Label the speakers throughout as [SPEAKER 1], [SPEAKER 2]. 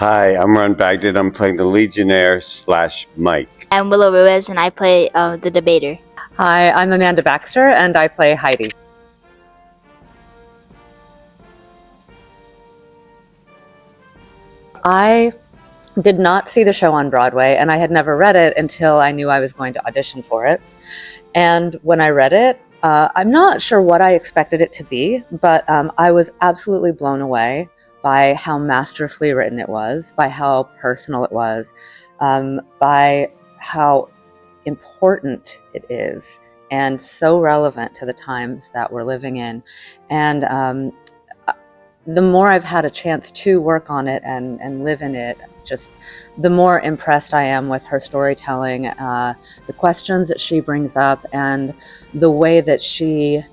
[SPEAKER 1] Hi, I'm Ron Bagdad. I'm playing the Legionnaire / Mike.
[SPEAKER 2] I'm Willow Ruiz, and I play the debater.
[SPEAKER 3] Hi, I'm Amanda Baxter, and I play Heidi. I did not see the show on Broadway, and I had never read it until I knew I was going to audition for it. And when I read it, I'm not sure what I expected it to be, but I was absolutely blown away by how masterfully written it was, by how personal it was, by how important it is, and so relevant to the times that we're living in. And the more I've had a chance to work on it and live in it, just the more impressed I am with her storytelling, the questions that she brings up, and the way that she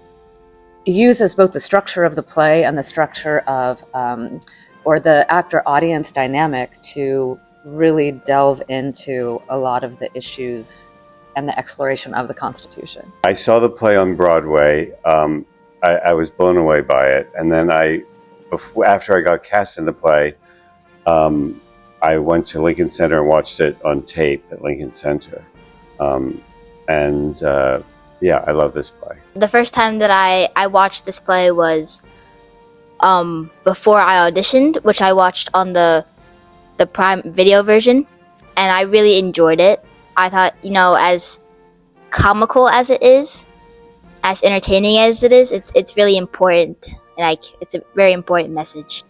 [SPEAKER 3] uses both the structure of the play and the structure of, or the actor-audience dynamic to really delve into a lot of the issues and the exploration of the Constitution.
[SPEAKER 1] I saw the play on Broadway. I was blown away by it. And then after I got cast in the play, I went to Lincoln Center and watched it on tape at Lincoln Center. Yeah, I love this play.
[SPEAKER 2] The first time that I watched this play was before I auditioned, which I watched on the Prime Video version, and I really enjoyed it. I thought, as comical as it is, as entertaining as it is, it's really important, and it's a very important message.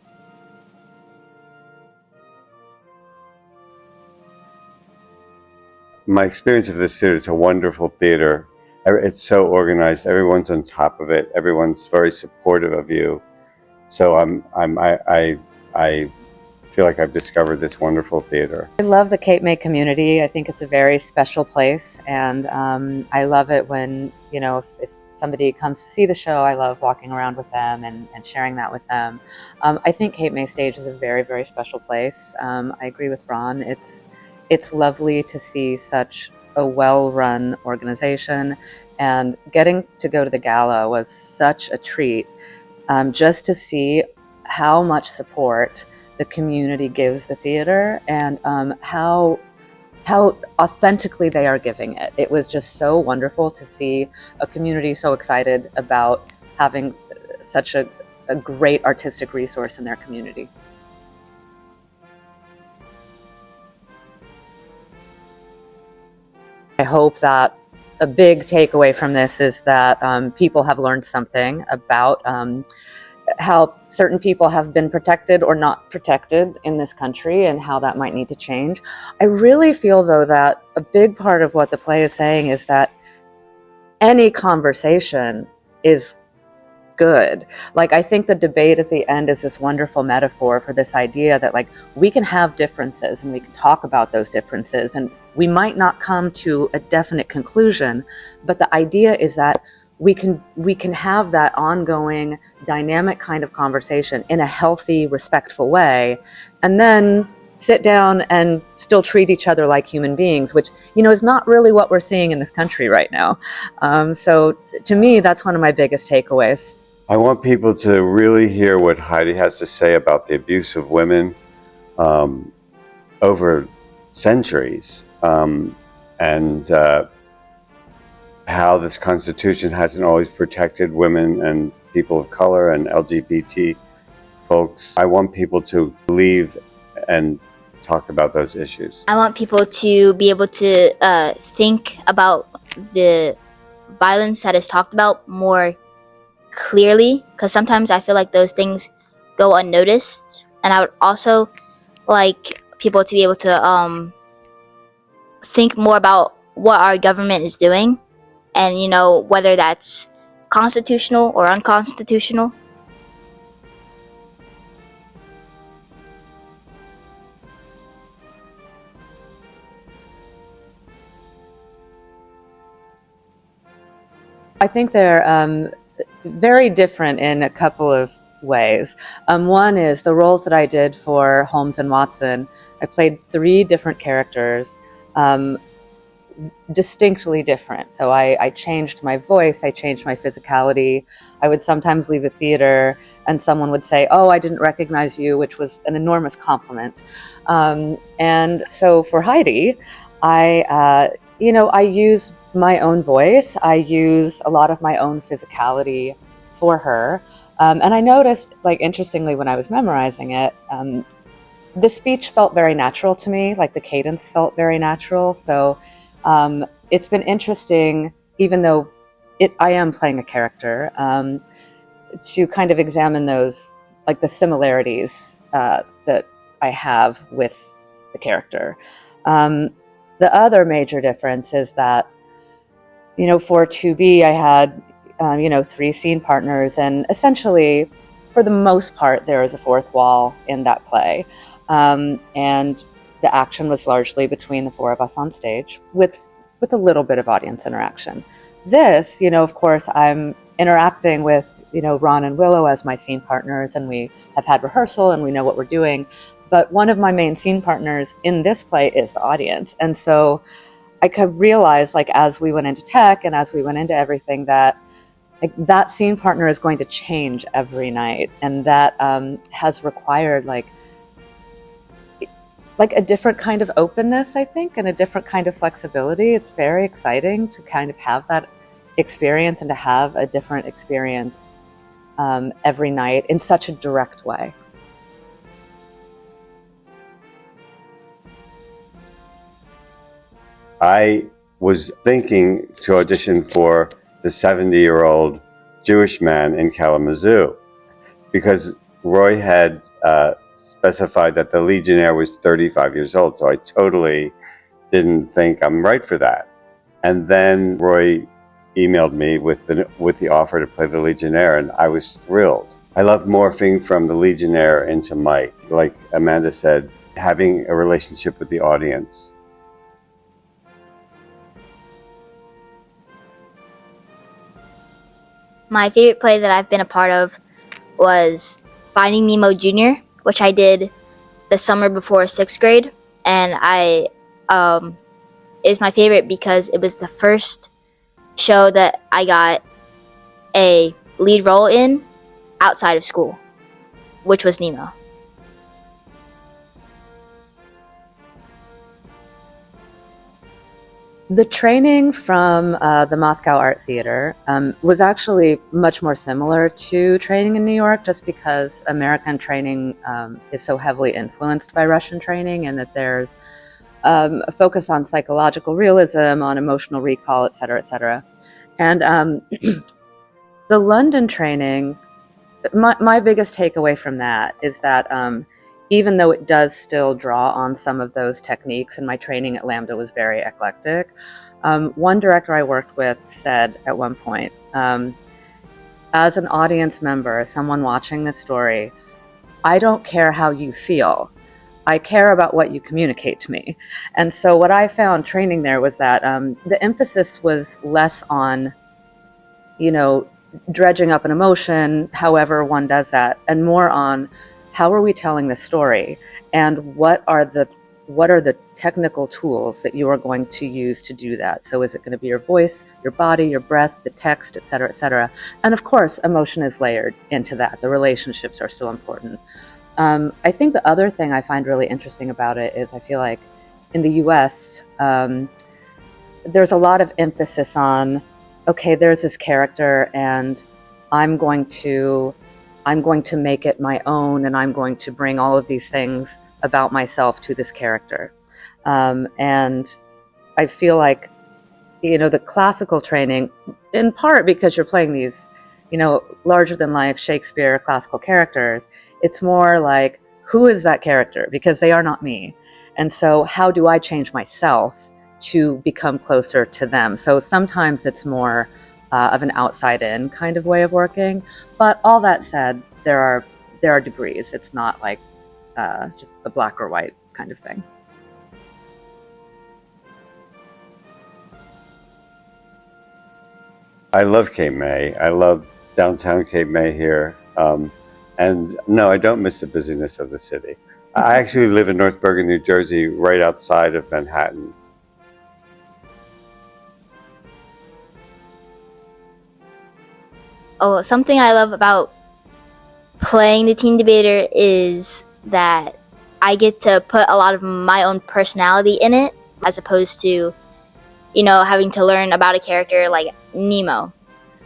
[SPEAKER 1] My experience of this theater, it's a wonderful theater. It's so organized. Everyone's on top of it. Everyone's very supportive of you. So I feel like I've discovered this wonderful theater.
[SPEAKER 3] I love the Cape May community. I think it's a very special place, and I love it when, if somebody comes to see the show, I love walking around with them and sharing that with them. I think Cape May Stage is a very, very special place. I agree with Ron. It's lovely to see such a well-run organization, and getting to go to the gala was such a treat, just to see how much support the community gives the theater, and how authentically they are giving it. It was just so wonderful to see a community so excited about having such a great artistic resource in their community. I hope that a big takeaway from this is that people have learned something about how certain people have been protected or not protected in this country, and how that might need to change. I really feel, though, that a big part of what the play is saying is that any conversation is good. Like, I think the debate at the end is this wonderful metaphor for this idea that, like, we can have differences and we can talk about those differences, and we might not come to a definite conclusion, but the idea is that we can have that ongoing dynamic kind of conversation in a healthy, respectful way, and then sit down and still treat each other like human beings, which, is not really what we're seeing in this country right now. So to me, that's one of my biggest takeaways.
[SPEAKER 1] I want people to really hear what Heidi has to say about the abuse of women over centuries, and how this Constitution hasn't always protected women and people of color and LGBT folks. I want people to believe and talk about those issues.
[SPEAKER 2] I want people to be able to think about the violence that is talked about more clearly, because sometimes I feel like those things go unnoticed. And I would also like people to be able to think more about what our government is doing, and whether that's constitutional or unconstitutional.
[SPEAKER 3] I think they're very different in a couple of ways. One is the roles that I did for Holmes and Watson. I played 3 different characters. distinctly different. So I changed my voice, I changed my physicality. I would sometimes leave the theater and someone would say, "Oh, I didn't recognize you," which was an enormous compliment. And so for Heidi, I use my own voice. I use a lot of my own physicality for her. And I noticed, like, interestingly, when I was memorizing it, the speech felt very natural to me, like the cadence felt very natural. So it's been interesting, even though I am playing a character, to kind of examine those, like the similarities that I have with the character. The other major difference is that, for 2B, I had, 3 scene partners, and essentially, for the most part, there is a fourth wall in that play. And the action was largely between the 4 of us on stage with a little bit of audience interaction. This, of course, I'm interacting with, Ron and Willow as my scene partners, and we have had rehearsal and we know what we're doing. But one of my main scene partners in this play is the audience. And so I could realize, like, as we went into tech and as we went into everything, that that scene partner is going to change every night. And that has required like a different kind of openness, I think, and a different kind of flexibility. It's very exciting to kind of have that experience and to have a different experience every night in such a direct way.
[SPEAKER 1] I was thinking to audition for the 70-year-old Jewish man in Kalamazoo because Roy had specified that the Legionnaire was 35 years old. So I totally didn't think I'm right for that. And then Roy emailed me with the offer to play the Legionnaire, and I was thrilled. I love morphing from the Legionnaire into Mike. Like Amanda said, having a relationship with the audience.
[SPEAKER 2] My favorite play that I've been a part of was Finding Nemo Jr., which I did the summer before 6th grade, and is my favorite because it was the first show that I got a lead role in outside of school, which was Nemo.
[SPEAKER 3] The training from the Moscow Art Theater was actually much more similar to training in New York, just because American training is so heavily influenced by Russian training, and that there's a focus on psychological realism, on emotional recall, et cetera, et cetera. And the London training, my biggest takeaway from that is that even though it does still draw on some of those techniques, and my training at Lambda was very eclectic, one director I worked with said at one point, as an audience member, someone watching this story, I don't care how you feel. I care about what you communicate to me. And so what I found training there was that the emphasis was less on, dredging up an emotion, however one does that, and more on how are we telling this story, and what are the technical tools that you are going to use to do that. So is it going to be your voice, your body, your breath, the text, et cetera, et cetera. And of course, emotion is layered into that. The relationships are still important. I think the other thing I find really interesting about it is I feel like in the US, there's a lot of emphasis on, okay, there's this character and I'm going to make it my own, and I'm going to bring all of these things about myself to this character. And I feel like, the classical training, in part because you're playing these, larger than life Shakespeare classical characters, it's more like, who is that character? Because they are not me. And so how do I change myself to become closer to them? So sometimes it's more of an outside-in kind of way of working. But all that said, there are degrees. It's not like just a black or white kind of thing.
[SPEAKER 1] I love Cape May. I love downtown Cape May here. And no, I don't miss the busyness of the city. I actually live in North Bergen, New Jersey, right outside of Manhattan.
[SPEAKER 2] Oh, something I love about playing the teen debater is that I get to put a lot of my own personality in it, as opposed to, you know, having to learn about a character like Nemo,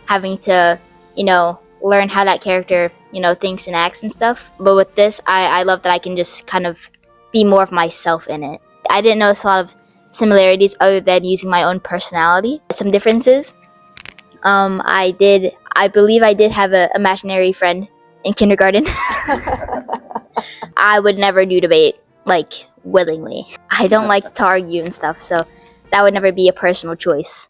[SPEAKER 2] having to, you know, learn how that character, you know, thinks and acts and stuff. But with this, I love that I can just kind of be more of myself in it. I didn't notice a lot of similarities other than using my own personality. Some differences. I believe I did have an imaginary friend in kindergarten. I would never do debate, like, willingly. I don't like to argue and stuff, so that would never be a personal choice.